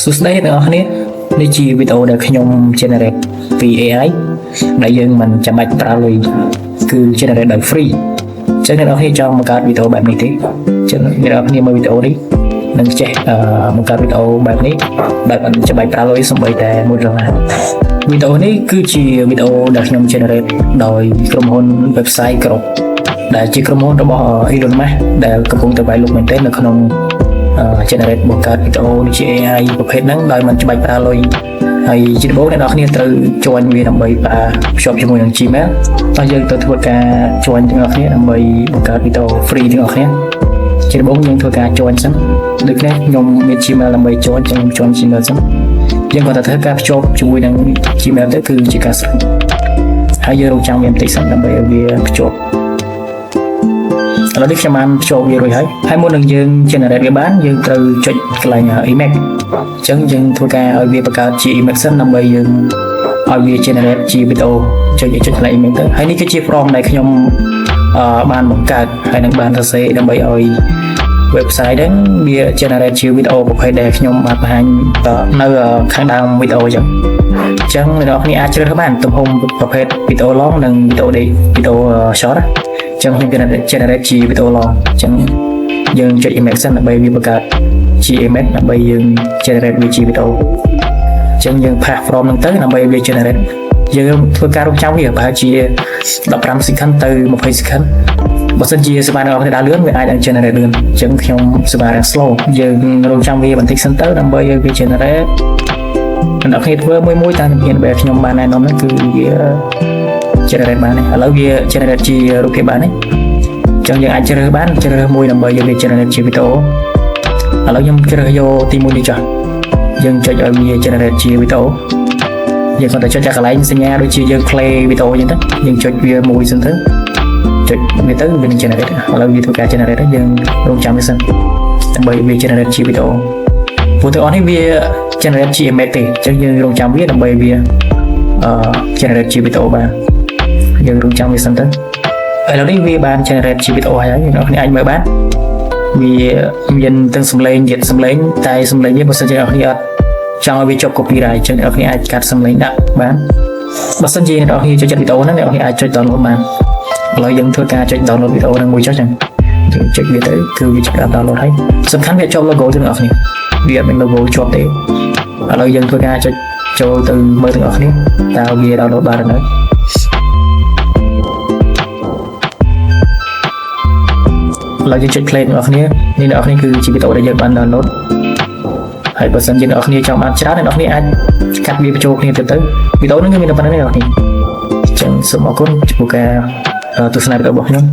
សួស្តីអ្នកនរគ្នានេះជាវីដេអូដែលខ្ញុំ generate ពី AI ដែលយើងមិនចាំបាច់ប្រើលុយគឺ generate ដោយ free អញ្ចឹងអ្នកនរគ្នាចង់បង្កើតវីដេអូបែបនេះទេអញ្ចឹងអ្នកនរគ្នាមើលវីដេអូនេះនឹងចេះបង្កើតវីដេអូបែបនេះដែលមិនចាំបាច់ប្រើលុយសូម្បីតែ1ដុល្លារវីដេអូនេះគឺជាវីដេអូដែលខ្ញុំ generate ដោយក្រុមហ៊ុន website គ្រប់ដែលជាក្រុមហ៊ុនរបស់ Elon Musk ដែលកំពុងតែវាយលុកមែនទែននៅក្នុងgenerate បង្កើតវីដេអូជា AI ប្រភេទហ្នឹងដោយមិនច្បាច់ប្រើលុយហើយជាដំបូងអ្នកនរគ្នាត្រូវ join វាដើម្បីភ្ជាប់ជាមួយនឹង Gmail តោះយើងទៅធ្វើការ join ទាំងអស់គ្នាដើម្បីបង្កើតវីដេអូ free ទាំងអស់គ្នាជាដំបូងយើងធ្វើការ join សិនដូចនេះខ្ញុំមាន Gmail ដើម្បី join ចឹងខ្ញុំ join Gmail សិនយើងគាត់ទៅធ្វើការភ្ជាប់ជាមួយនឹង Gmail ទៅគឺជាការស្រេចហើយយើងរងចាំវាបន្តិចសិនដើម្បីឲ្យវាភ្ជាប់ឥឡូវនេះខ្ញុំបានភ្ជាប់វារួចហើយមុននឹងយើង generate វាបានយើងត្រូវចុចកន្លែង image អញ្ចឹងយើងធ្វើការឲ្យវាបង្កើតជា image សិនដើម្បីយើងឲ្យវា generate ជាវីដេអូចុចកន្លែង image ទៅហើយនេះគឺជា prompt ដែលខ្ញុំបានបង្កើតហើយនឹងបានសរសេរដើម្បីឲ្យ website ហ្នឹងវា generate ជាវីដេអូប្រភេទដែលខ្ញុំបានបង្ហាញនៅខាងដើមវីដេអូអញ្ចឹងអ្នកនរគ្នាអាចជ្រើសរើសបានទំហំប្រភេទវីដេអូ long និងវីដេអូ short ចឹងខ្ញុំ generate ជាវីដេអូ long ចឹងយើងចុច image សិនដើម្បីវាបង្កើតជា image ដើម្បីយើង generate វាជាវីដេអូចឹងយើង pass prompt ហ្នឹងទៅដើម្បីវា generate យើងធ្វើការរងចាំវាប្រហែលជា15 second ទៅ20 second បើសិនជាសេវារបស់អ្នកដើរលឿនវាអាចនឹង generate លឿនចឹងខ្ញុំសេវា slow យើងរងចាំវាបន្តិចសិនទៅដើម្បីឲ្យវា generate អ្នកគ្នាធ្វើមួយតាមជំហានដែលខ្ញុំបានណែនាំហ្នឹងគឺវា generate បានឥឡូវវា generate ជារូបភាពបានអញ្ចឹងយើងអាចជ្រើសរើសមួយដើម្បីយកវា generate ជាវីដេអូឥឡូវខ្ញុំជ្រើសយកទី1នេះចុះយើងចុចឲ្យវា generate ជាវីដេអូយើងគាត់តែចុចកន្លែងសញ្ញាដូចជាយើង play វីដេអូអញ្ចឹងទៅយើងចុចវាមួយសិនទៅចុចវាទៅវានឹង generate ឥឡូវវាធ្វើការ generate ទៅយើងរងចាំវាសិនដើម្បីវា generate ជាវីដេអូព្រោះទាំងអស់នេះវា generate ជា image ទេអញ្ចឹងយើងរងចាំវាដើម្បីវាgenerate ជាវីដេអូបានយើងរងចាំវាសិនទៅឥឡូវនេះវាបាន generate ជាវីដេអូហើយអ្នកនរគ្នាអាចមើលបានវាមានទាំងសំឡេងទៀតសំឡេងតែសំឡេងនេះបើសិនជាអ្នកនរគ្នាអត់ចង់ឲ្យវាជាប់ copyright អញ្ចឹងអ្នកនរគ្នាអាចកាត់សំឡេងដាក់បានបើសិនជាអ្នកនរគ្នាចូលចិត្តវីដេអូហ្នឹងអ្នកនរគ្នាអាចចុច download បានឥឡូវយើងធ្វើការចុច download វីដេអូហ្នឹងមួយចុចចឹងយើងចុចវាទៅគឺវាចាប់ download ហើយសំខាន់វាជាប់ logo ទៅអ្នកនរគ្នាវាអត់មាន logo ជាប់ទេឥឡូវយើងធ្វើការចុចចូលទៅមើលទាំងអស់គ្នាតើវា download បានឬនៅឡើយយើងចុច play អ្នកនរគ្នានេះអ្នកនរគ្នាគឺជាវីដេអូដែលយើងបាន download ហើយបើសិនជាអ្នកនរគ្នាចង់បានច្រើនអ្នកនរគ្នាអាចកាត់វាបញ្ចូលគ្នាទៅវីដេអូហ្នឹងគឺមានតែប៉ុណ្្នឹងទេអ្នកនរគ្នាអញ្ចឹងសូមអរគុណចំពោះការទស្សនាវីដេអូរបស់ខ្ញុំ